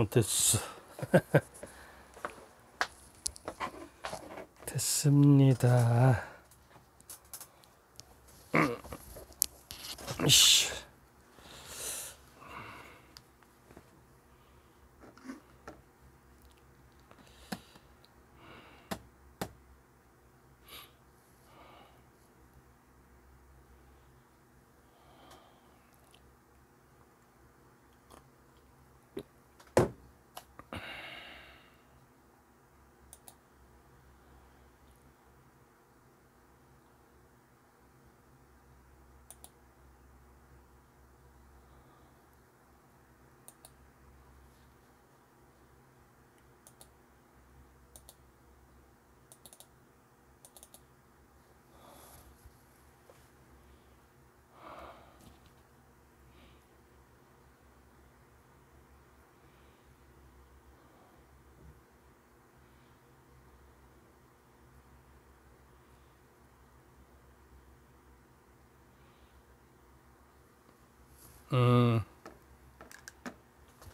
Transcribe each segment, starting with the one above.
됐어. 됐습니다. 이씨.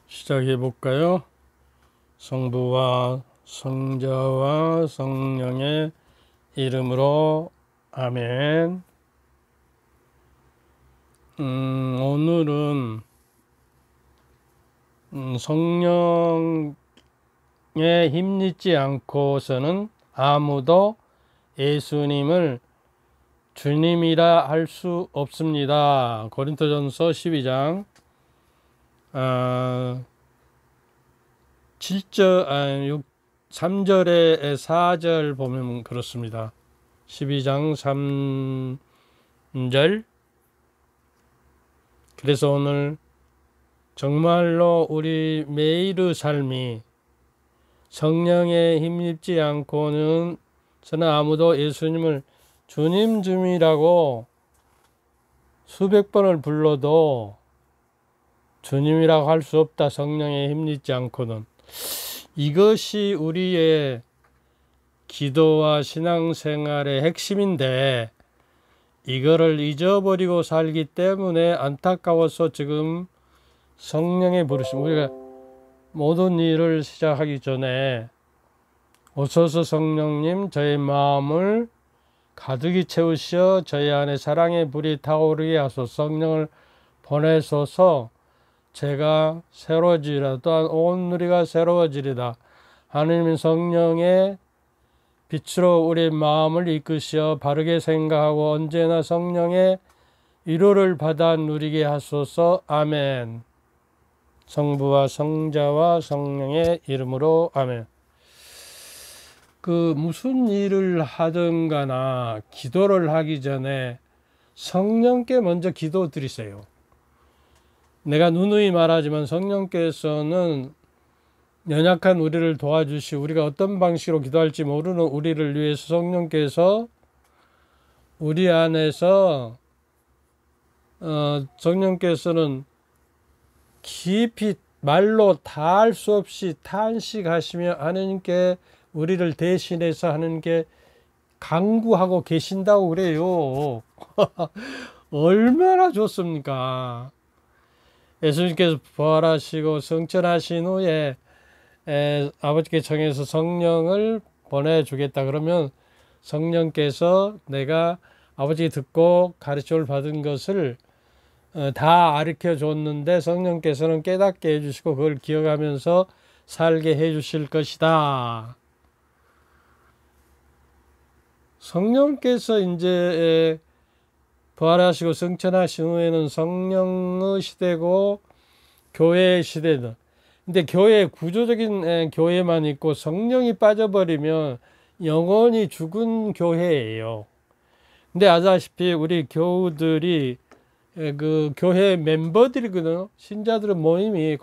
시작해 볼까요? 성부와 성자와 성령의 이름으로 아멘. 오늘은 성령에 힘입지 않고서는 아무도 예수님을 주님이라 할 수 없습니다. 고린도전서 12장 3절에 4절 보면 그렇습니다. 12장 3절. 그래서 오늘 정말로 우리 매일의 삶이 성령에 힘입지 않고는 저는 아무도 예수님을 주님이라고 수백 번을 불러도 주님이라고 할 수 없다. 성령에 힘입지 않고는. 이것이 우리의 기도와 신앙생활의 핵심인데 이거를 잊어버리고 살기 때문에 안타까워서 지금 성령의 부르심, 우리가 모든 일을 시작하기 전에 오소서 성령님 저의 마음을 가득히 채우시어 저희 안에 사랑의 불이 타오르게 하소서. 성령을 보내소서. 제가 새로워지리라. 또한 온 누리가 새로워지리다. 하느님은 성령의 빛으로 우리 마음을 이끄시어 바르게 생각하고 언제나 성령의 위로를 받아 누리게 하소서. 아멘. 성부와 성자와 성령의 이름으로 아멘. 무슨 일을 하든 가나 기도를 하기 전에 성령께 먼저 기도 드리세요. 내가 누누이 말하지만 성령께서는 연약한 우리를 도와주시, 우리가 어떤 방식으로 기도할지 모르는 우리를 위해서 성령께서 우리 안에서 성령께서는 깊이 말로 다 할 수 없이 탄식하시며 하느님께 우리를 대신해서 하느님께 간구하고 계신다고 그래요. 얼마나 좋습니까? 예수님께서 부활하시고 승천하신 후에 아버지께 청해서 성령을 보내주겠다 그러면 성령께서 내가 아버지 듣고 가르침을 받은 것을 다 가르쳐 줬는데 성령께서는 깨닫게 해주시고 그걸 기억하면서 살게 해주실 것이다. 성령께서 이제 부활하시고 승천하신 후에는 성령의 시대고 교회의 시대다. 근데 교회 구조적인 교회만 있고 성령이 빠져버리면 영원히 죽은 교회예요. 근데 아시다시피 우리 교우들이 그 교회 멤버들이거든요. 신자들의 모임이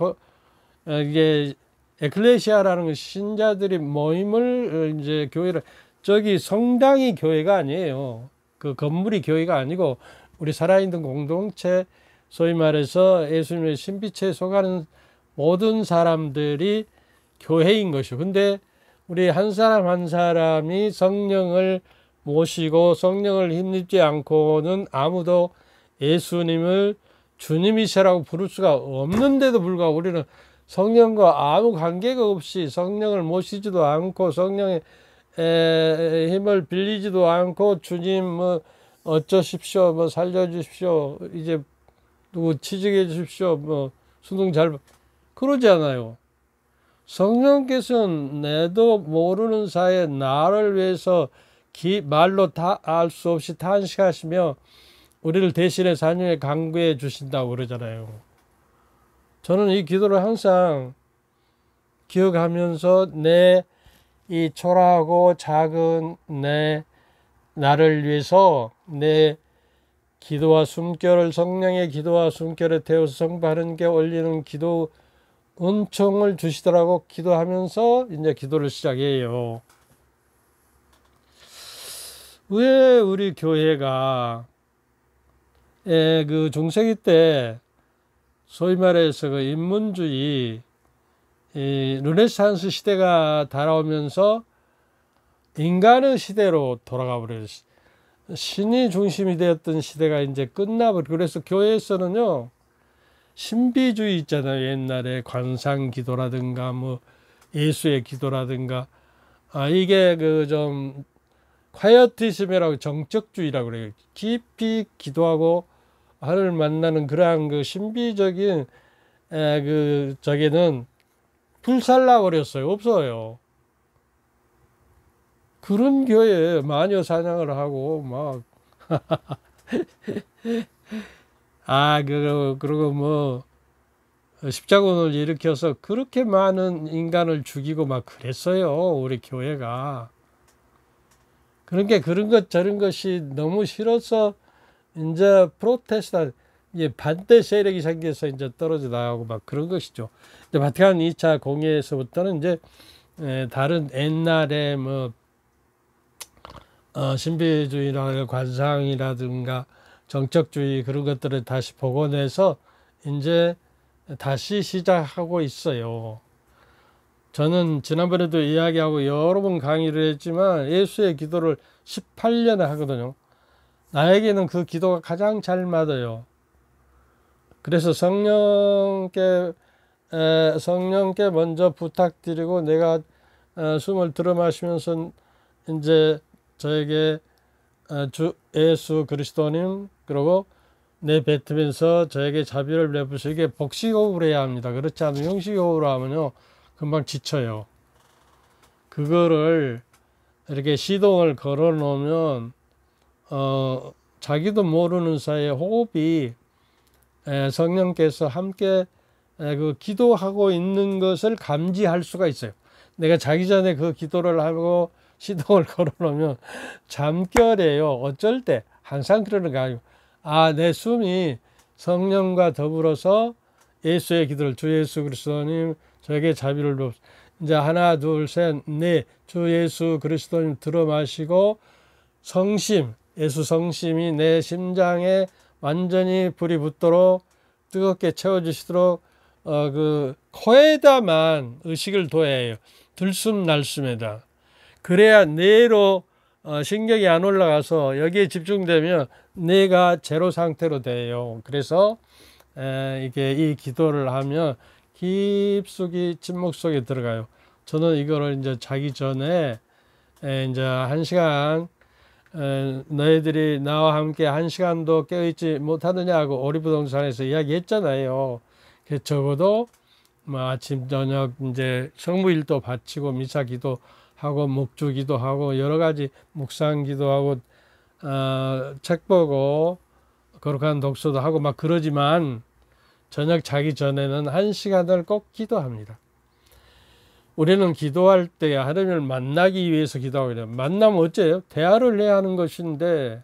이게 에클레시아라는 신자들이 모임을 이제 교회를, 저기 성당이 교회가 아니에요. 그 건물이 교회가 아니고 우리 살아있는 공동체, 소위 말해서 예수님의 신비체에 속하는 모든 사람들이 교회인 것이고, 근데 우리 한 사람 한 사람이 성령을 모시고 성령을 힘입지 않고는 아무도 예수님을 주님이시라고 부를 수가 없는데도 불구하고 우리는 성령과 아무 관계가 없이 성령을 모시지도 않고 성령의 힘을 빌리지도 않고 주님 뭐 어쩌십시오, 뭐 살려주십시오, 이제 누구 취직해 주십시오, 뭐 수능 잘 그러지 않아요. 성령께서는 내도 모르는 사이에 나를 위해서 말로 다 알 수 없이 탄식하시며 우리를 대신해 사명에 강구해 주신다고 그러잖아요. 저는 이 기도를 항상 기억하면서 내 이 초라하고 작은 나를 위해서 내 기도와 숨결을 성령의 기도와 숨결에 태워서 성바른게 올리는 기도 은총을 주시더라고 기도하면서 이제 기도를 시작해요. 왜 우리 교회가 그 중세기 때 소위 말해서 그 인문주의 르네상스 시대가 달아오면서 인간의 시대로 돌아가 버려요. 신이 중심이 되었던 시대가 이제 끝나버려. 그래서 교회에서는요, 신비주의 있잖아요. 옛날에 관상 기도라든가 뭐 예수의 기도라든가 이게 그 좀 콰이어티즘이라고 정적주의라고 그래요. 깊이 기도하고 하나님을 만나는 그러한 그 신비적인 그 저기는 불살라 버렸어요. 없어요. 그런 교회에 마녀 사냥을 하고 막 그리고 뭐 십자군을 일으켜서 그렇게 많은 인간을 죽이고 막 그랬어요. 우리 교회가. 그러니까 그런 것 저런 것이 너무 싫어서 이제 프로테스탄 반대 세력이 생겨서 이제 떨어져 나가고 막 그런 것이죠. 이제 바티칸 2차 공회에서부터는 이제 다른 옛날에 뭐 신비주의나 관상이라든가 정적주의 그런 것들을 다시 복원해서 이제 다시 시작하고 있어요. 저는 지난번에도 이야기하고 여러 번 강의를 했지만 예수의 기도를 18년에 하거든요. 나에게는 그 기도가 가장 잘 맞아요. 그래서 성령께 먼저 부탁드리고 내가 숨을 들어 마시면서 이제 저에게 주 예수 그리스도님 그리고 내뱉으면서 저에게 자비를 베푸시게 복식호흡을 해야 합니다. 그렇지 않으면 형식호흡으로 하면요 금방 지쳐요. 그거를 이렇게 시동을 걸어 놓으면 자기도 모르는 사이에 호흡이 성령께서 함께 그 기도하고 있는 것을 감지할 수가 있어요. 내가 자기 전에 그 기도를 하고 시동을 걸어 놓으면 잠결에요. 어쩔 때 항상 그러는 거 아니고 내 숨이 성령과 더불어서 예수의 기도를 주 예수 그리스도님 저에게 자비를 베옵소서. 이제 하나 둘 셋 넷 주 예수 그리스도님 들어 마시고 성심 예수 성심이 내 심장에 완전히 불이 붙도록 뜨겁게 채워주시도록 그 코에다만 의식을 둬야 해요. 들숨 날숨에다. 그래야 뇌로 신경이 안 올라가서 여기에 집중되면 뇌가 제로 상태로 돼요. 그래서 이게 이 기도를 하면 깊숙이 침묵 속에 들어가요. 저는 이거를 이제 자기 전에 이제 1시간 너희들이 나와 함께 1시간도 깨어있지 못하느냐고 오리부동산에서 이야기했잖아요. 그래서 적어도 뭐 아침 저녁 이제 성무일도 바치고 미사 기도하고 목주 기도하고 여러 가지 묵상 기도하고 책 보고 거룩한 독서도 하고 막 그러지만 저녁 자기 전에는 1시간을 꼭 기도합니다. 우리는 기도할 때 하나님을 만나기 위해서 기도하게 돼요. 만나면 어째요? 대화를 해야 하는 것인데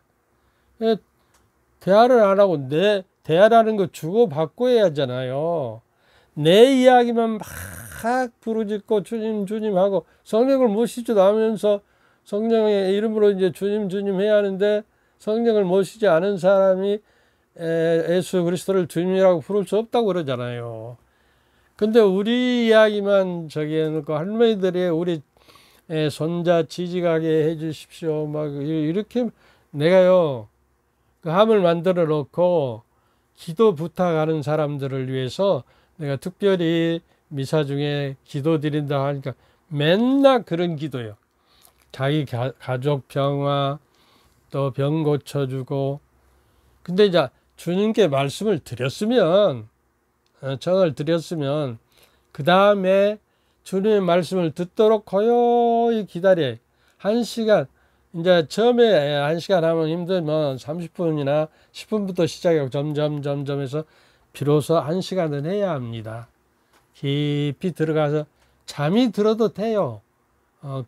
대화를 안 하고 대화라는 거 주고받고 해야 하잖아요. 내 이야기만 막 부르짖고 주님 하고 성령을 모시지도 않으면서 성령의 이름으로 이제 주님 해야 하는데 성령을 모시지 않은 사람이 예수 그리스도를 주님이라고 부를 수 없다고 그러잖아요. 근데 우리 이야기만 저기 해놓고 할머니들이 우리 손자 취직하게 해주십시오 막 이렇게 내가요 그 함을 만들어 놓고 기도 부탁하는 사람들을 위해서 내가 특별히 미사 중에 기도 드린다 하니까 맨날 그런 기도예요. 자기 가족 평화, 또 병 고쳐주고. 근데 이제 주님께 말씀을 드렸으면, 정을 드렸으면, 그 다음에 주님의 말씀을 듣도록 고요히 기다려. 1시간, 이제 처음에 1시간 하면 힘들면 30분이나 10분부터 시작하고 점점 해서 비로소 1시간은 해야 합니다. 깊이 들어가서 잠이 들어도 돼요.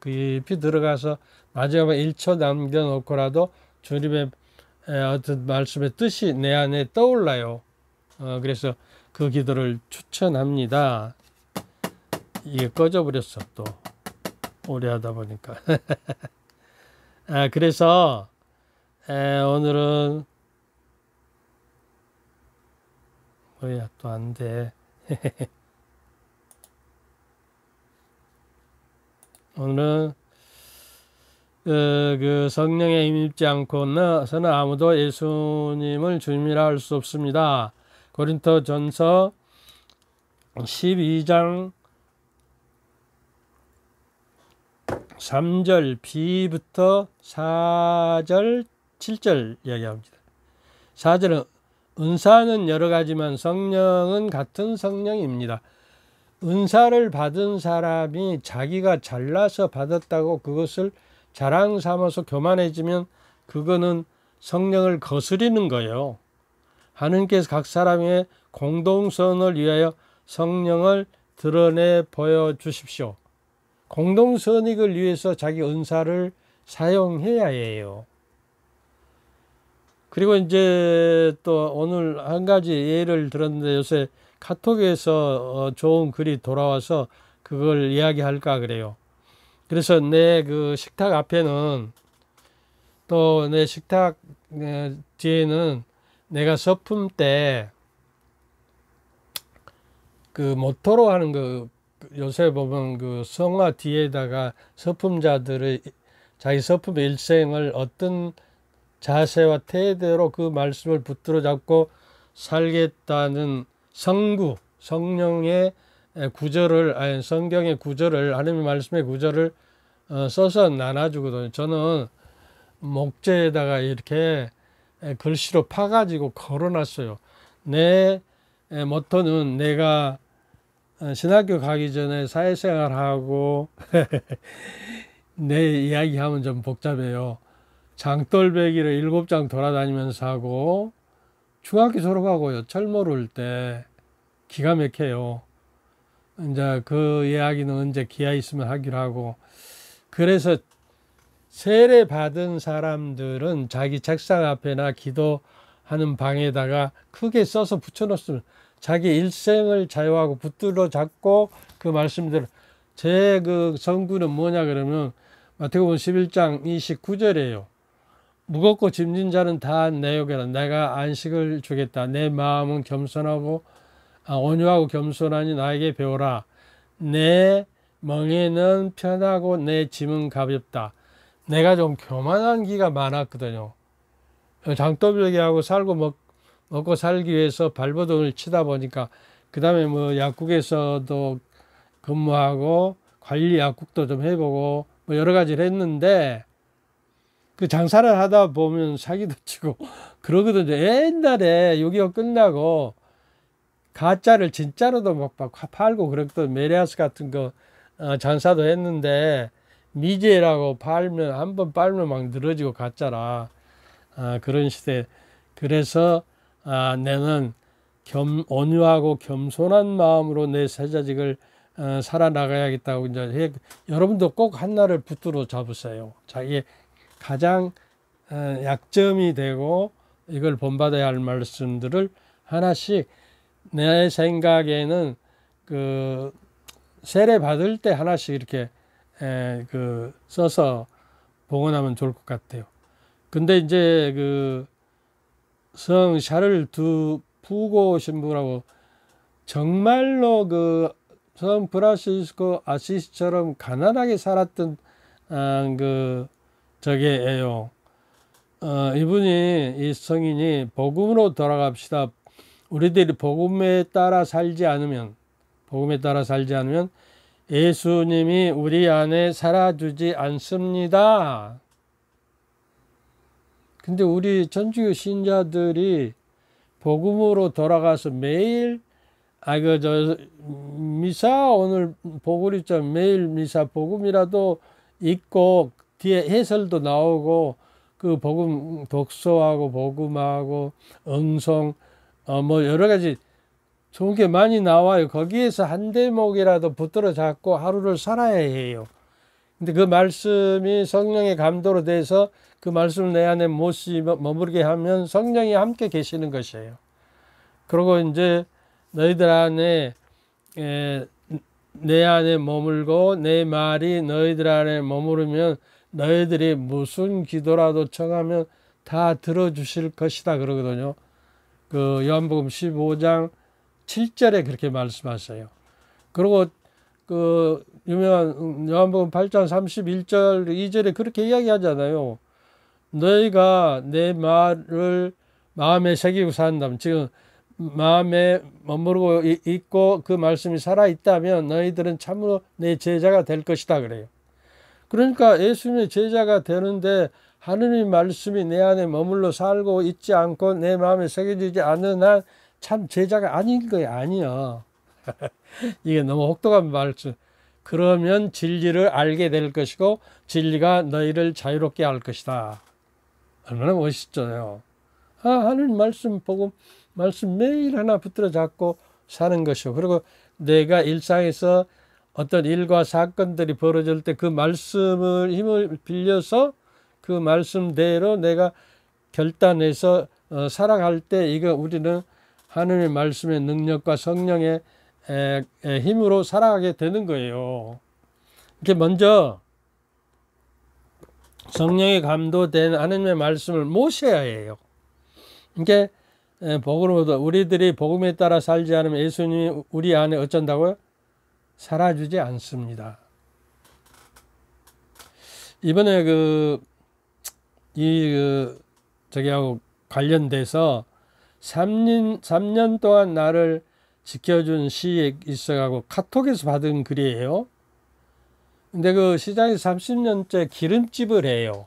깊이 들어가서 마지막에 1초 남겨놓고라도 주님의 어떤 말씀의 뜻이 내 안에 떠올라요. 그래서 그 기도를 추천합니다. 이게 꺼져버렸어, 또. 오래 하다 보니까. 그래서 오늘은 뭐야, 또 안 돼. 오늘은 그 성령에 힘입지 않고서는 아무도 예수님을 주님이라 할 수 없습니다. 고린토전서 12장 3절 B부터 4절 7절 이야기합니다. 4절은 은사는 여러 가지만 성령은 같은 성령입니다. 은사를 받은 사람이 자기가 잘나서 받았다고 그것을 자랑 삼아서 교만해지면 그거는 성령을 거스리는 거예요. 하느님께서 각 사람의 공동선을 위하여 성령을 드러내 보여주십시오. 공동선익을 위해서 자기 은사를 사용해야 해요. 그리고 이제 또 오늘 한 가지 예를 들었는데 요새 카톡에서 좋은 글이 돌아와서 그걸 이야기할까 그래요. 그래서 내 그 식탁 앞에는 또 내 식탁 뒤에는 내가 서품 때 그 모토로 하는 그 요새 보면 그 성화 뒤에다가 서품자들의 자기 서품의 일생을 어떤 자세와 태도로 그 말씀을 붙들어 잡고 살겠다는 성구, 성령의 구절을, 아니 성경의 구절을, 하나님의 말씀의 구절을 써서 나눠주거든요. 저는 목재에다가 이렇게 글씨로 파가지고 걸어놨어요. 내 모토는 내가 신학교 가기 전에 사회생활하고 내 이야기하면 좀 복잡해요. 장돌배기를 7장 돌아다니면서 하고 중학교 졸업하고요. 철모를 때 기가 막혀요. 이제 그 이야기는 언제 기회 있으면 하기로 하고. 그래서 세례 받은 사람들은 자기 책상 앞에나 기도하는 방에다가 크게 써서 붙여놓으면 자기 일생을 자유하고 붙들어 잡고 그 말씀대로. 제 그 성구는 뭐냐 그러면 마태복음 11장 29절이에요. 무겁고 짐진 자는 다 내 요게라. 내가 안식을 주겠다. 내 마음은 겸손하고 온유하고 겸손하니 나에게 배우라. 내 멍에는 편하고 내 짐은 가볍다. 내가 좀 교만한 기가 많았거든요. 장도배기하고 살고 먹고 살기 위해서 발버둥을 치다 보니까 그 다음에 뭐 약국에서도 근무하고 관리 약국도 좀 해보고 뭐 여러 가지를 했는데 그 장사를 하다 보면 사기도 치고 그러거든요. 옛날에 6.25 끝나고 가짜를 진짜로도 막 팔고 그랬던 메리아스 같은 거 장사도 했는데 미제라고 팔면 한번 빨면 막 늘어지고 가짜라. 그런 시대. 그래서 내는 온유하고 겸손한 마음으로 내 세자직을 살아나가야겠다고 이제 여러분도 꼭 한날을 붙들어 잡으세요. 자기의 가장 약점이 되고 이걸 본받아야 할 말씀들을 하나씩 내 생각에는 그 세례 받을 때 하나씩 이렇게 그 써서 봉헌하면 좋을 것 같아요. 근데 이제 그 성샤를 부고 오신 분하고 정말로 그 성 프란시스코 아시시처럼 가난하게 살았던 그 저게예요. 이분이 이 성인이 복음으로 돌아갑시다. 우리들이 복음에 따라 살지 않으면 복음에 따라 살지 않으면 예수님이 우리 안에 살아주지 않습니다. 근데 우리 천주교 신자들이 복음으로 돌아가서 매일 미사 오늘 보고 있죠. 매일 미사 복음이라도 읽고 뒤에 해설도 나오고 그 복음 독서하고 복음하고 응송 뭐 여러 가지 좋은 게 많이 나와요. 거기에서 한 대목이라도 붙들어 잡고 하루를 살아야 해요. 근데 그 말씀이 성령의 감도로 돼서 그 말씀을 내 안에 못이 머무르게 하면 성령이 함께 계시는 것이에요. 그리고 이제 너희들 안에 내 안에 머물고 내 말이 너희들 안에 머무르면 너희들이 무슨 기도라도 청하면 다 들어주실 것이다 그러거든요. 그 요한복음 15장 7절에 그렇게 말씀하셔요. 그리고 그 유명한 요한복음 8장 31절 2절에 그렇게 이야기하잖아요. 너희가 내 말을 마음에 새기고 산다면, 지금 마음에 머무르고 있고 그 말씀이 살아있다면 너희들은 참으로 내 제자가 될 것이다 그래요. 그러니까 예수님의 제자가 되는데 하느님 말씀이 내 안에 머물러 살고 있지 않고 내 마음에 새겨지지 않는 한 참 제자가 아닌 거예요. 아니요. 이게 너무 혹독한 말씀. 그러면 진리를 알게 될 것이고 진리가 너희를 자유롭게 할 것이다. 얼마나 멋있잖아요. 하느님 말씀 보고 말씀 매일 하나 붙들어 잡고 사는 것이고, 그리고 내가 일상에서 어떤 일과 사건들이 벌어질 때 그 말씀을 힘을 빌려서 그 말씀대로 내가 결단해서 살아갈 때 이거 우리는 하느님의 말씀의 능력과 성령의 힘으로 살아가게 되는 거예요. 이렇게 먼저 성령의 감도된 하느님의 말씀을 모셔야 해요. 이게 복음으로 우리들이 복음에 따라 살지 않으면 예수님이 우리 안에 어쩐다고요? 살아주지 않습니다. 이번에 저기하고 관련돼서 3년 동안 나를 지켜준 시에 있어가고 카톡에서 받은 글이에요. 근데 그 시장에서 30년째 기름집을 해요.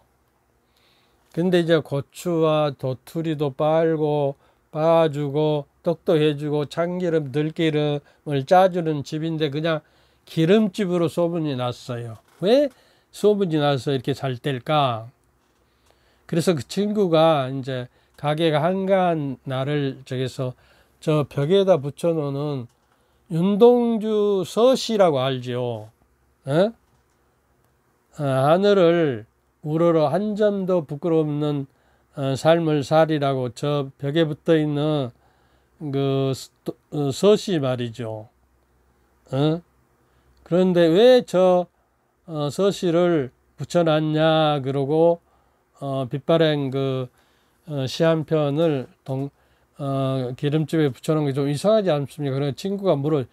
근데 이제 고추와 도투리도 빨고 빻아주고 떡도 해주고 참기름 들기름을 짜주는 집인데 그냥 기름집으로 소문이 났어요. 왜 소문이 나서 이렇게 잘 될까? 그래서 그 친구가 이제 가게가 한가한 날을 저기서 저 벽에다 붙여놓는 윤동주 서시라고 알죠? 하늘을 우러러 한 점도 부끄럽는 삶을 살이라고 저 벽에 붙어 있는 그 서시 말이죠. 그런데 왜 저 서시를 붙여놨냐 그러고 빛바랜 그 시 한 편을 기름집에 붙여놓은 게 좀 이상하지 않습니까? 그래서 친구가 물어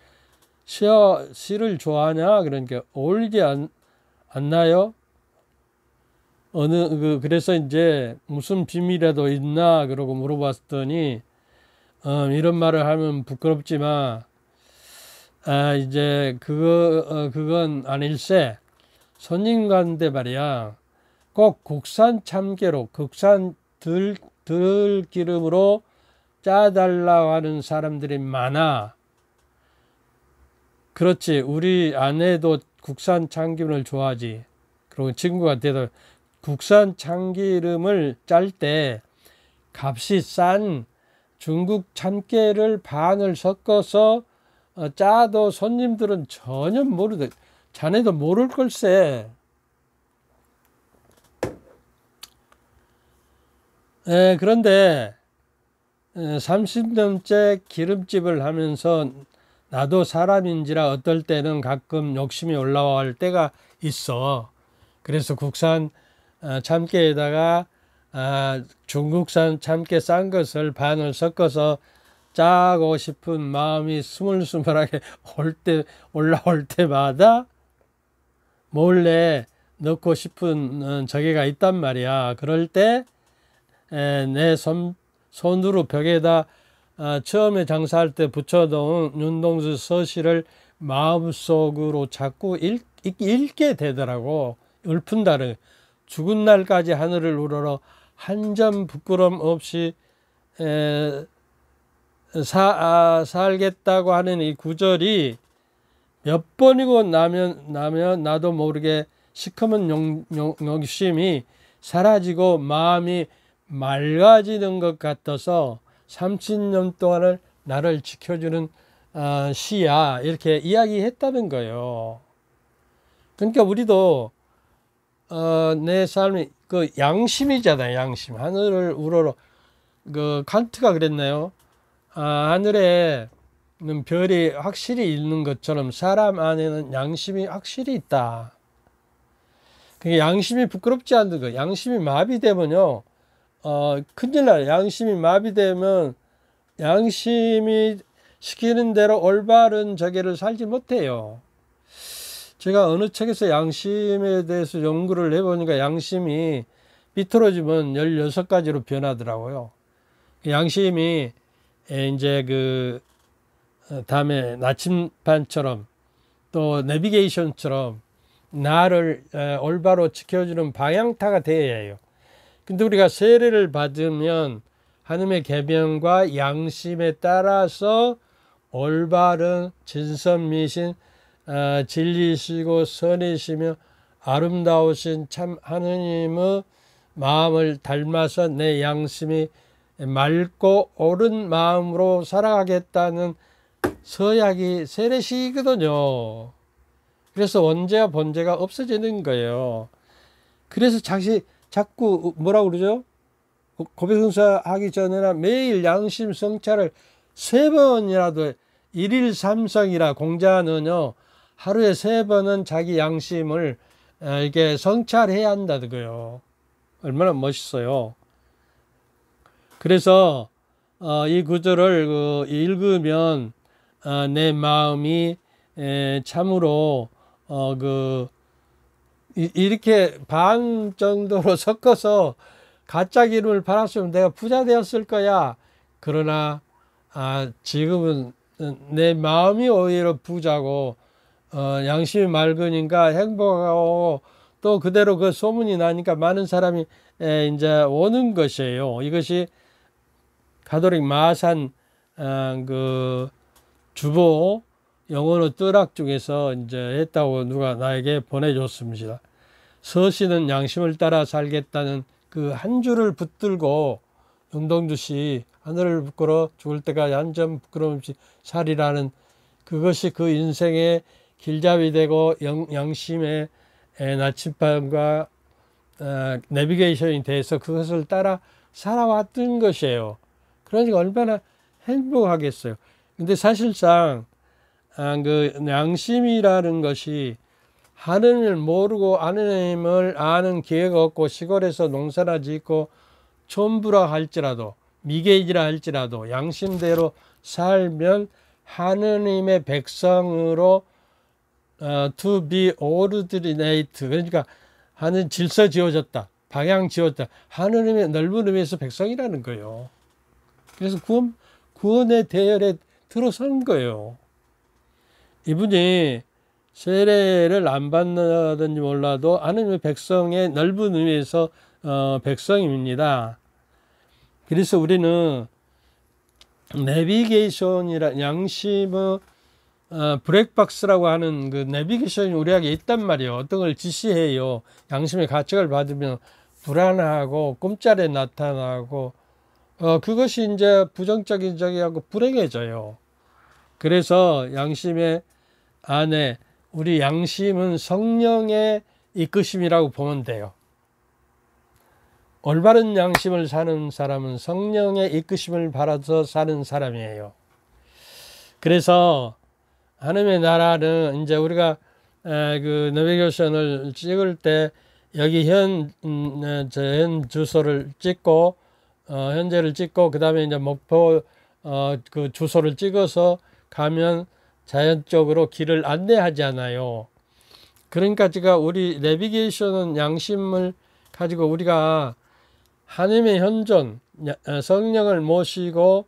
시를 좋아하냐? 그러니까 어울리지 않나요? 그래서 이제 무슨 비밀이라도 있나? 그러고 물어봤더니, 이런 말을 하면 부끄럽지만, 이제 그건 아닐세. 손님 가는데 말이야. 꼭 국산 참깨로, 국산 들기름으로 짜달라고 하는 사람들이 많아. 그렇지. 우리 아내도 국산 참기름을 좋아하지. 그리고 친구가 대답, 국산 참기름을 짤 때 값이 싼 중국 참깨를 반을 섞어서 짜도 손님들은 전혀 모르대. 자네도 모를 걸세. 그런데 30년째 기름집을 하면서 나도 사람인지라 어떨 때는 가끔 욕심이 올라올 때가 있어. 그래서 국산 참깨에다가 중국산 참깨 싼 것을 반을 섞어서 짜고 싶은 마음이 스물스물하게 올라올 때마다 몰래 넣고 싶은 저게가 있단 말이야. 그럴 때 내 손으로 벽에다 처음에 장사할 때 붙여놓은 윤동주 서시를 마음속으로 자꾸 읽게 되더라고. 읊은다는 죽은 날까지 하늘을 우러러 한 점 부끄럼 없이 살겠다고 하는 이 구절이 몇 번이고 나면 나도 모르게 시커먼 욕심이 사라지고 마음이 맑아지는 것 같아서 30년 동안을 나를 지켜주는 시야, 이렇게 이야기했다는 거예요. 그러니까 우리도 내 삶이 그 양심이잖아요. 양심. 하늘을 우러러, 그 칸트가 그랬나요? 하늘에는 별이 확실히 있는 것처럼 사람 안에는 양심이 확실히 있다. 그게 양심이 부끄럽지 않는 거. 양심이 마비되면요, 큰일 나요. 양심이 마비되면 양심이 시키는 대로 올바른 저기를 살지 못해요. 제가 어느 책에서 양심에 대해서 연구를 해보니까 양심이 비틀어지면 16가지로 변하더라고요. 양심이 이제 그 다음에 나침반처럼 또 내비게이션처럼 나를 올바로 지켜주는 방향타가 되어야 해요. 근데 우리가 세례를 받으면 하나님의 계명과 양심에 따라서 올바른 진선미신 진리시고 선이시며 아름다우신 참 하느님의 마음을 닮아서 내 양심이 맑고 옳은 마음으로 살아가겠다는 서약이 세례식이거든요. 그래서 원죄와 번죄가 없어지는 거예요. 그래서 자꾸 뭐라고 그러죠? 고백성사 하기 전에나 매일 양심 성찰을 3번이라도 1일 3성이라 공자는요, 하루에 3번은 자기 양심을 이렇게 성찰해야 한다는 거예요. 얼마나 멋있어요. 그래서 이 구절을 읽으면 내 마음이 참으로 이렇게 반 정도로 섞어서 가짜 기름을 팔았으면 내가 부자 되었을 거야. 그러나 지금은 내 마음이 오히려 부자고 양심이 맑으니까 행복하고 또 그대로 그 소문이 나니까 많은 사람이 이제 오는 것이에요. 이것이 가톨릭 마산 그 주보 영어로 뜨락 중에서 이제 했다고 누가 나에게 보내줬습니다. 서씨는 양심을 따라 살겠다는 그 한 줄을 붙들고 윤동주 씨 하늘을 부끄러 죽을 때까지 한 점 부끄럼 없이 살이라는 그것이 그 인생의 길잡이 되고 양심의 나침반과 내비게이션이 돼서 그것을 따라 살아왔던 것이에요. 그러니까 얼마나 행복하겠어요. 근데 사실상 그 양심이라는 것이 하느님을 모르고 하느님을 아는 기회가 없고 시골에서 농사나 짓고 촌부라 할지라도 미개이라 할지라도 양심대로 살면 하느님의 백성으로 to be ordinate, 그러니까 하는 질서 지어졌다, 방향 지었다, 하느님의 넓은 의미에서 백성이라는 거예요. 그래서 구원의 대열에 들어선 거예요. 이분이 세례를 안 받는지 몰라도 하느님의 백성의 넓은 의미에서 백성입니다. 그래서 우리는 내비게이션이라 양심의 브렉박스라고 하는 그 내비게이션이 우리에게 있단 말이에요. 어떤 걸 지시해요. 양심의 가책을 받으면 불안하고 꿈자리에 나타나고 그것이 이제 부정적인 적이하고 불행해져요. 그래서 양심의 안에 우리 양심은 성령의 이끄심이라고 보면 돼요. 올바른 양심을 사는 사람은 성령의 이끄심을 받아서 사는 사람이에요. 그래서 하나님의 나라는 이제 우리가 그 내비게이션을 찍을 때 여기 현 주소를 찍고 현재를 찍고 그 다음에 이제 목표 그 주소를 찍어서 가면 자연적으로 길을 안내하잖아요. 그러니까 제가 우리 내비게이션은 양심을 가지고 우리가 하나님의 현존 성령을 모시고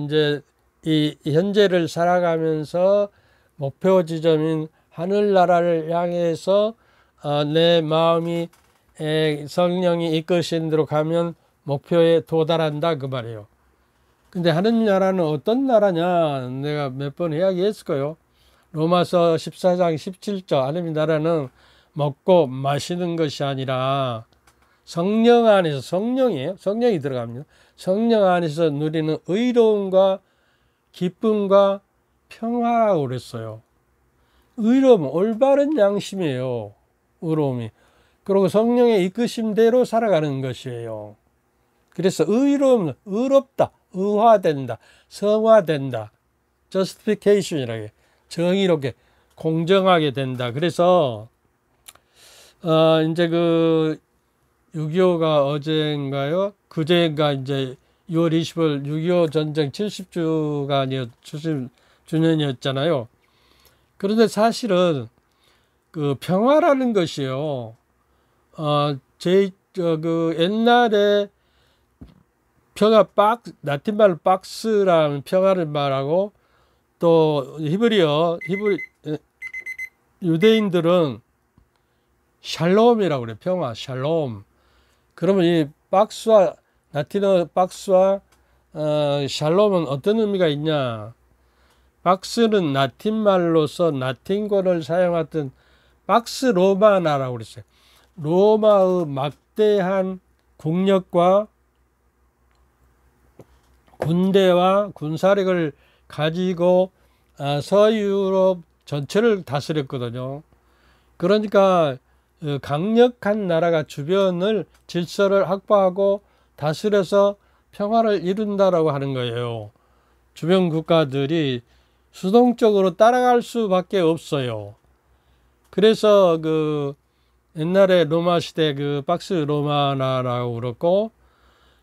이제 이 현재를 살아가면서 목표 지점인 하늘나라를 향해서 내 마음이 성령이 이끄시는 대로 가면 목표에 도달한다 그 말이에요. 근데 하늘나라는 어떤 나라냐? 내가 몇 번 이야기했을 거예요. 로마서 14장 17절 하나님의 나라는 먹고 마시는 것이 아니라 성령 안에서, 성령이에요. 성령이 들어갑니다. 성령 안에서 누리는 의로움과 기쁨과 평화라고 그랬어요. 의로움, 올바른 양심이에요. 의로움이. 그리고 성령의 이끄심대로 살아가는 것이에요. 그래서 의로움, 의롭다, 의화된다, 성화된다. justification이라고 해요. 정의롭게, 공정하게 된다. 그래서 이제 그 6.25가 어제인가요? 그제인가 이제 6월 20일 6.25 전쟁 70주가 70주년이었잖아요. 그런데 사실은 그 평화라는 것이요. 그 옛날에 평화 라틴말로 박스라는 평화를 말하고 또 유대인들은 샬롬이라고 그래요. 평화, 샬롬. 그러면 이 박스와 라틴어 박스와 샬롬은 어떤 의미가 있냐? 박스는 라틴말로서 라틴어를 사용하던 박스 로마나라고 그랬어요. 로마의 막대한 국력과 군대와 군사력을 가지고 서유럽 전체를 다스렸거든요. 그러니까 강력한 나라가 주변을 질서를 확보하고 다스려서 평화를 이룬다라고 하는 거예요. 주변 국가들이 수동적으로 따라갈 수밖에 없어요. 그래서 그 옛날에 로마 시대 그 박스 로마나라고 그렇고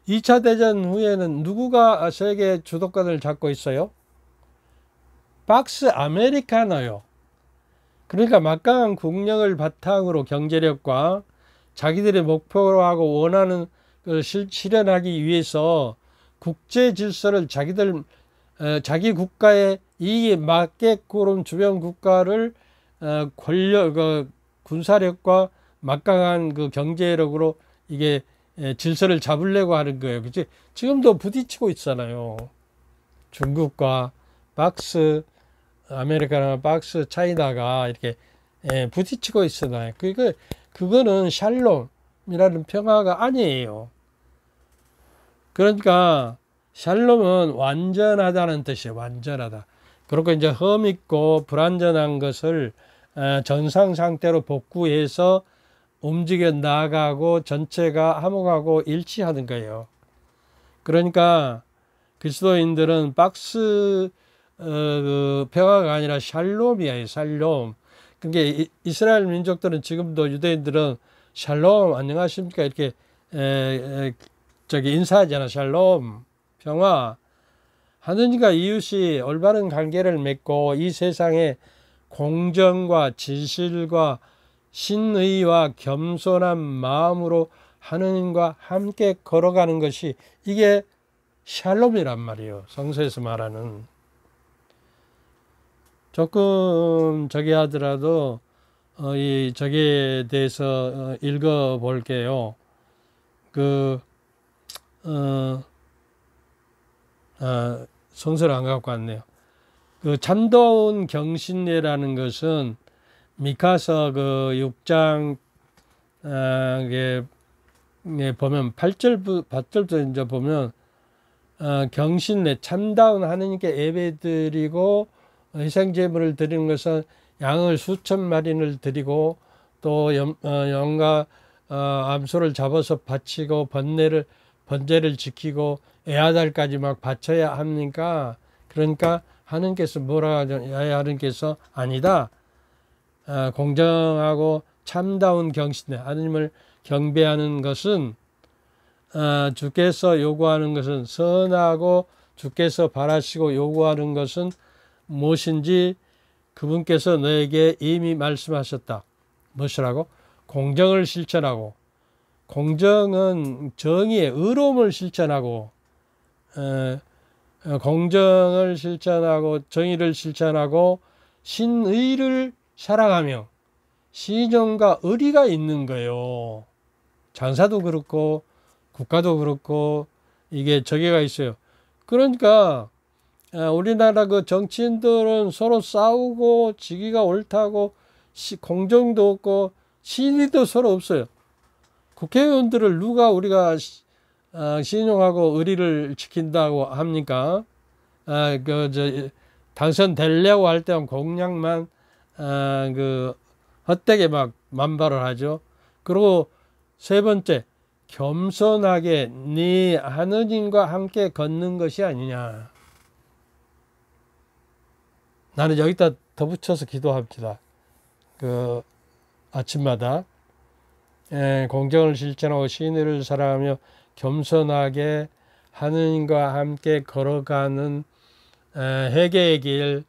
2차 대전 후에는 누구가 세계 주도권을 잡고 있어요? 박스 아메리카노요. 그러니까 막강한 국력을 바탕으로 경제력과 자기들의 목표로 하고 원하는 걸 실현하기 위해서 국제 질서를 자기 국가의 이익에 맞게끔 주변 국가를 군사력과 막강한 그 경제력으로 이게 질서를 잡으려고 하는 거예요. 그치? 지금도 부딪히고 있잖아요. 중국과 박스 아메리카나 박스 차이나가 이렇게 부딪히고 있어요. 그거는 샬롬이라는 평화가 아니에요. 그러니까 샬롬은 완전하다는 뜻이에요. 완전하다. 그리고 이제 흠 있고 불완전한 것을 정상 상태로 복구해서 움직여 나가고 전체가 화목하고 일치하는 거예요. 그러니까 그리스도인들은 박스 그 평화가 아니라 샬롬이에요. 샬롬. 그게 이스라엘 민족들은 지금도 유대인들은 샬롬 안녕하십니까 이렇게 인사하잖아. 샬롬 평화. 하느님과 이웃이 올바른 관계를 맺고 이 세상에 공정과 진실과 신의와 겸손한 마음으로 하느님과 함께 걸어가는 것이 이게 샬롬이란 말이에요. 성서에서 말하는. 조금 저기 하더라도 저기에 대해서 읽어 볼게요. 성서를 안 갖고 왔네요. 그 참다운 경신례라는 것은 미카서 그 6장 보면 8절부터 이제 보면 경신례 참다운 하느님께 예배드리고 희생제물을 드리는 것은 양을 수천 마리를 드리고 또 염과 암소를 잡아서 바치고 번제를 지키고 애아달까지 막 바쳐야 합니까? 그러니까 하느님께서 뭐라 하죠? 하느님께서 아니다. 공정하고 참다운 경신례, 하느님을 경배하는 것은 주께서 요구하는 것은 선하고 주께서 바라시고 요구하는 것은 무엇인지 그분께서 너에게 이미 말씀하셨다. 무엇이라고? 공정을 실천하고, 공정은 정의의 의로움을 실천하고 공정을 실천하고 정의를 실천하고 신의를 사랑하며 신용과 의리가 있는 거예요. 장사도 그렇고 국가도 그렇고 이게 저게가 있어요. 그러니까 우리나라 그 정치인들은 서로 싸우고 지기가 옳다고 공정도 없고 신의도 서로 없어요. 국회의원들을 누가 우리가 신용하고 의리를 지킨다고 합니까? 당선되려고 할 때는 공약만 헛되게 막 만발을 하죠. 그리고 세 번째, 겸손하게 네 하느님과 함께 걷는 것이 아니냐. 나는 여기다 덧붙여서 기도합니다. 아침마다 공정을 실천하고 신의를 사랑하며 겸손하게 하느님과 함께 걸어가는 회개의 길,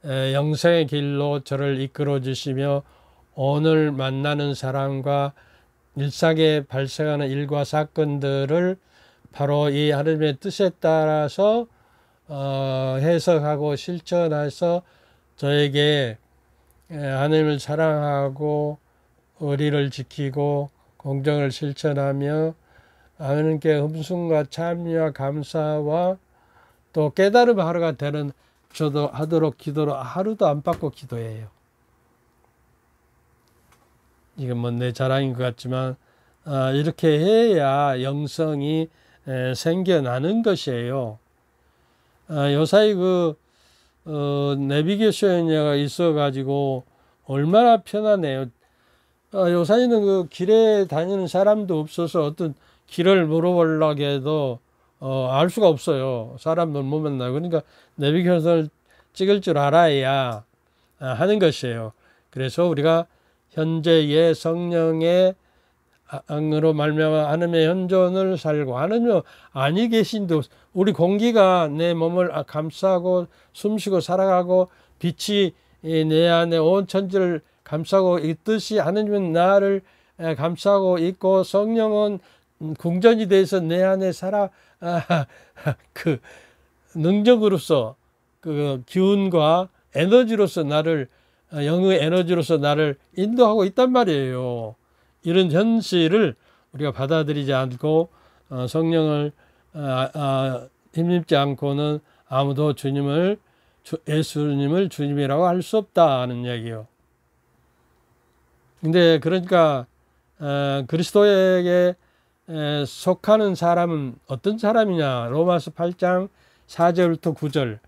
영생의 길로 저를 이끌어 주시며 오늘 만나는 사람과 일상에 발생하는 일과 사건들을 바로 이 하나님의 뜻에 따라서 해석하고 실천해서 저에게 하나님을 사랑하고 의리를 지키고 공정을 실천하며 하나님께 흠숭과 찬미와 감사와 또 깨달음 하루가 되는 저도 하도록 기도로 하루도 안 바꿔 기도해요. 이건 뭐 내 자랑인 것 같지만 이렇게 해야 영성이 생겨나는 것이에요. 요사이 내비게이션이 있어가지고 얼마나 편하네요. 요사이는 그 길에 다니는 사람도 없어서 어떤 길을 물어보려고 해도 알 수가 없어요. 사람들 못 만나요. 그러니까 내비게이션을 찍을 줄 알아야 하는 것이에요. 그래서 우리가 현재의 성령의 으로 말미암아 하나님의 현존을 살고 하나님 아니 계신도 우리 공기가 내 몸을 감싸고 숨쉬고 살아가고 빛이 내 안에 온 천지를 감싸고 있듯이 하나님은 나를 감싸고 있고 성령은 궁전이 돼서 내 안에 살아 그 능력으로서 그 기운과 에너지로서 나를 영의 에너지로서 나를 인도하고 있단 말이에요. 이런 현실을 우리가 받아들이지 않고 성령을 힘입지 않고는 아무도 예수님을 주님이라고 할 수 없다는 얘기요. 근데 그러니까 그리스도에게 속하는 사람은 어떤 사람이냐? 로마서 8장 4절부터 9절.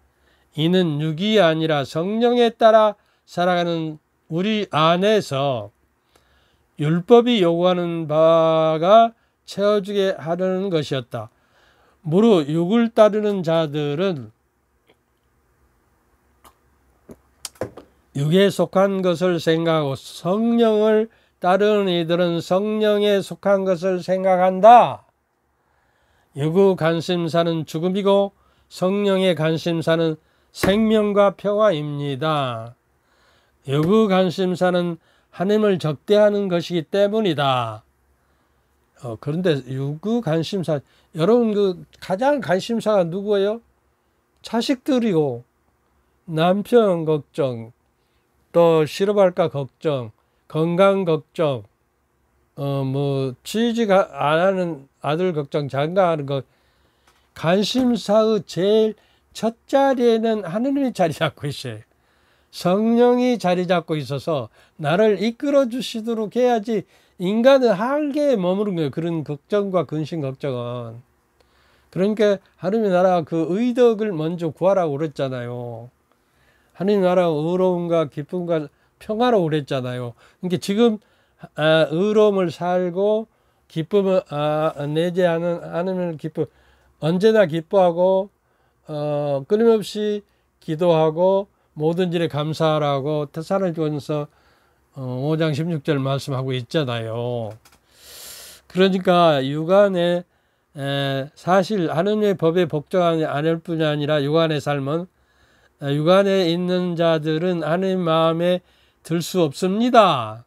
이는 육이 아니라 성령에 따라 살아가는 우리 안에서 율법이 요구하는 바가 채워지게 하려는 것이었다. 무릇 육을 따르는 자들은 육에 속한 것을 생각하고 성령을 따르는 이들은 성령에 속한 것을 생각한다. 육의 관심사는 죽음이고 성령의 관심사는 생명과 평화입니다. 육의 관심사는 하나님을 적대하는 것이기 때문이다. 그런데 육의 관심사, 여러분 가장 관심사가 누구예요? 자식들이고 남편 걱정, 또 실업할까 걱정, 건강 걱정, 취직 안 하는 아들 걱정, 장가하는 것. 관심사의 제일 첫 자리에는 하느님이 자리 잡고 있어요. 성령이 자리 잡고 있어서 나를 이끌어 주시도록 해야지. 인간은 한계에 머무른 거예요. 그런 걱정과 근심 걱정은. 그러니까 하느님 나라 그 의덕을 먼저 구하라고 그랬잖아요. 하느님 나라 의로움과 기쁨과 평화로 그랬잖아요. 그러니까 지금 의로움을 살고 기쁨을 내재하는 하느님을 언제나 기뻐하고 끊임없이 기도하고 모든 일에 감사하라고 테살로니가전서 5장 16절 말씀하고 있잖아요. 그러니까 육안에 사실 하느님의 법에 복종하지 않을 뿐이 아니라 육안의 삶은 육안에 있는 자들은 하느님 마음에 들 수 없습니다.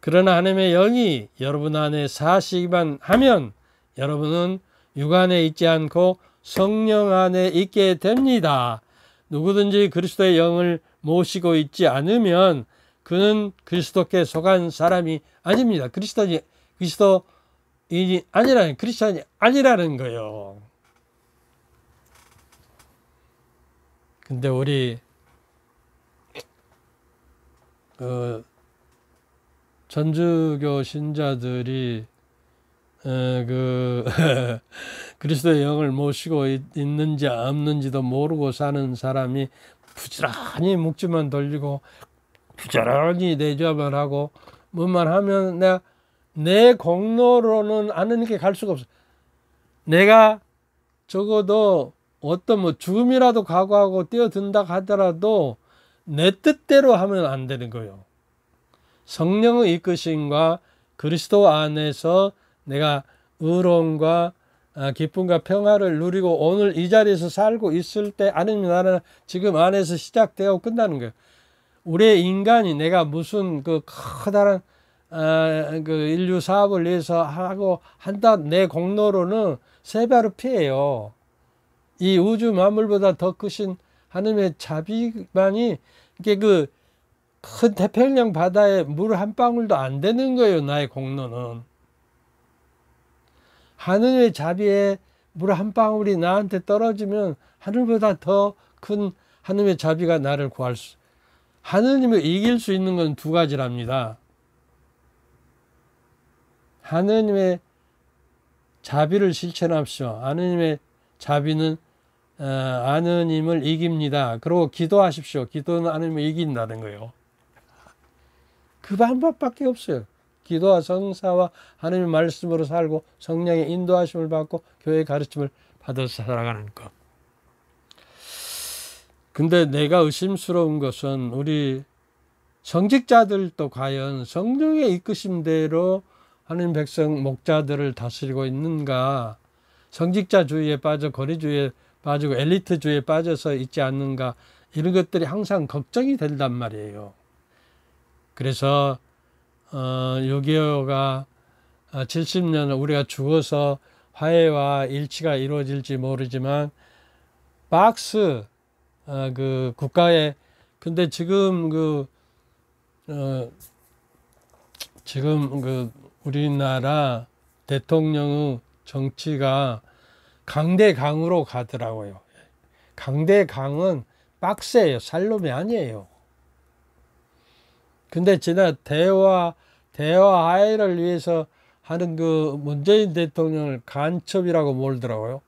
그러나 하나님의 영이 여러분 안에 사시기만 하면 여러분은 육안에 있지 않고 성령 안에 있게 됩니다. 누구든지 그리스도의 영을 모시고 있지 않으면 그는 그리스도께 속한 사람이 아닙니다. 그리스도인이 아니라는, 크리스천이 아니라는 거예요. 근데 우리 전주교 신자들이 그리스도의 영을 모시고 있는지 없는지도 모르고 사는 사람이 부지런히 묵지만 돌리고 부지런히 내조만 하고 뭐만 하면 내 공로로는 하느님께 갈 수가 없어. 내가 적어도 어떤 뭐 죽음이라도 각오하고 뛰어든다 하더라도 내 뜻대로 하면 안 되는 거예요. 성령의 이끄심과 그리스도 안에서 내가 의로움과 기쁨과 평화를 누리고 오늘 이 자리에서 살고 있을 때 하느님 나라는 지금 안에서 시작되고 끝나는 거예요. 우리의 인간이 내가 무슨 그 커다란 인류 사업을 위해서 하고 한다 내 공로로는 세 배로 피해요. 이 우주 만물보다 더 크신 하느님의 자비만이 이게 큰 태평양 바다에 물 한 방울도 안 되는 거예요. 나의 공로는. 하느님의 자비에 물 한 방울이 나한테 떨어지면 하늘보다 더 큰 하느님의 자비가 나를 구할 수, 하느님을 이길 수 있는 건 두 가지랍니다. 하느님의 자비를 실천합시오. 하느님의 자비는 하느님을 이깁니다. 그리고 기도하십시오. 기도는 하느님을 이긴다는 거예요. 그 방법밖에 없어요. 기도와 성사와 하느님의 말씀으로 살고 성령의 인도하심을 받고 교회의 가르침을 받아서 살아가는 것. 근데 내가 의심스러운 것은 우리 성직자들도 과연 성령의 이끄심대로 하느님 백성 목자들을 다스리고 있는가, 성직자주의에 빠져 거리주의에 빠지고 엘리트주의에 빠져서 있지 않는가, 이런 것들이 항상 걱정이 된단 말이에요. 그래서 6.25가 70년 우리가 죽어서 화해와 일치가 이루어질지 모르지만 박스 국가에, 근데 지금 우리나라 대통령의 정치가 강대강으로 가더라고요. 강대강은 박스예요. 살놈이 아니에요. 근데 지난 대화 화해를 위해서 하는 문재인 대통령을 간첩이라고 몰더라고요.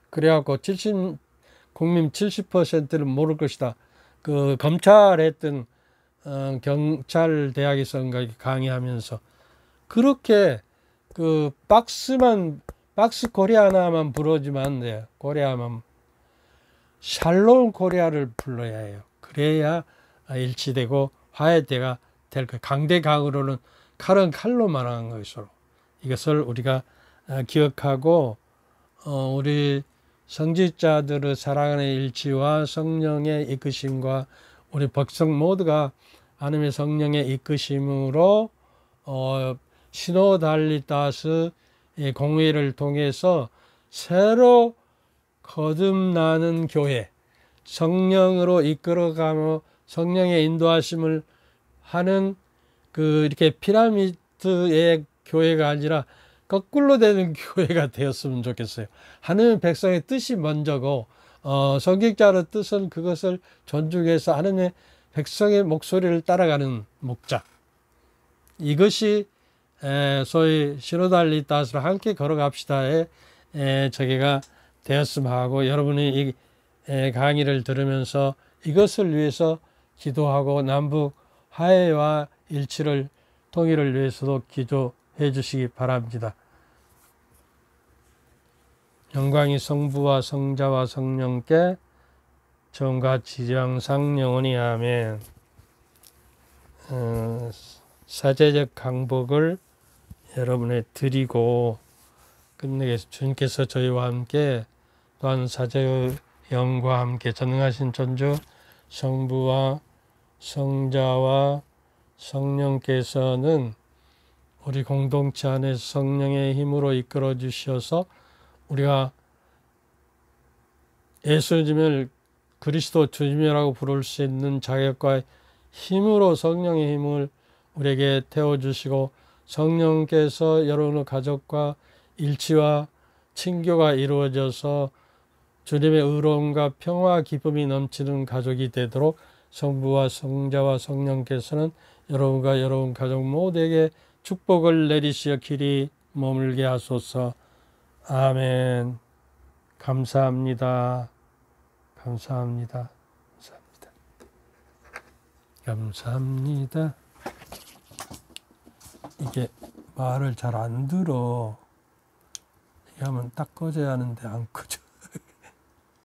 그래갖고 국민 70%는 모를 것이다. 검찰 했던 경찰 대학에서 강의하면서 그렇게 박스 코리아 하나만 부르지만 코리아만 샬롬 코리아를 불러야 해요. 그래야 일치되고 화해대가 될 거예요. 강대강으로는 칼은 칼로만 하는 것으로 이것을 우리가 기억하고 우리 성직자들의 사랑의 일치와 성령의 이끄심과 우리 백성 모두가 하나님의 성령의 이끄심으로 시노달리다스 공회를 통해서 새로 거듭나는 교회, 성령으로 이끌어가며 성령의 인도하심을 하는 이렇게 피라미드의 교회가 아니라 거꾸로 되는 교회가 되었으면 좋겠어요. 하나님의 백성의 뜻이 먼저고 성직자의 뜻은 그것을 존중해서 하나님의 백성의 목소리를 따라가는 목자. 이것이 소위 시노달리다스로 함께 걸어갑시다에 저기가 되었으면 하고, 여러분이 이 강의를 들으면서 이것을 위해서 기도하고 남북 화해와 일치를 통일을 위해서도 기도해 주시기 바랍니다. 영광이 성부와 성자와 성령께 전과 지장상 영원히 아멘. 사제적 강복을 여러분에 드리고 끝내겠습니다. 주님께서 저희와 함께 또한 사제의 영과 함께 전능하신 전주 성부와 성자와 성령께서는 우리 공동체 안에서 성령의 힘으로 이끌어 주셔서 우리가 예수님을 그리스도 주님이라고 부를 수 있는 자격과 힘으로 성령의 힘을 우리에게 태워주시고 성령께서 여러분의 가족과 일치와 친교가 이루어져서 주님의 의로움과 평화와 기쁨이 넘치는 가족이 되도록 성부와 성자와 성령께서는 여러분과 여러분 가족 모두에게 축복을 내리시어 길이 머물게 하소서. 아멘. 감사합니다. 감사합니다. 감사합니다. 감사합니다. 이게 말을 잘 안 들어. 이게 하면 딱 꺼져야 하는데 안 꺼져.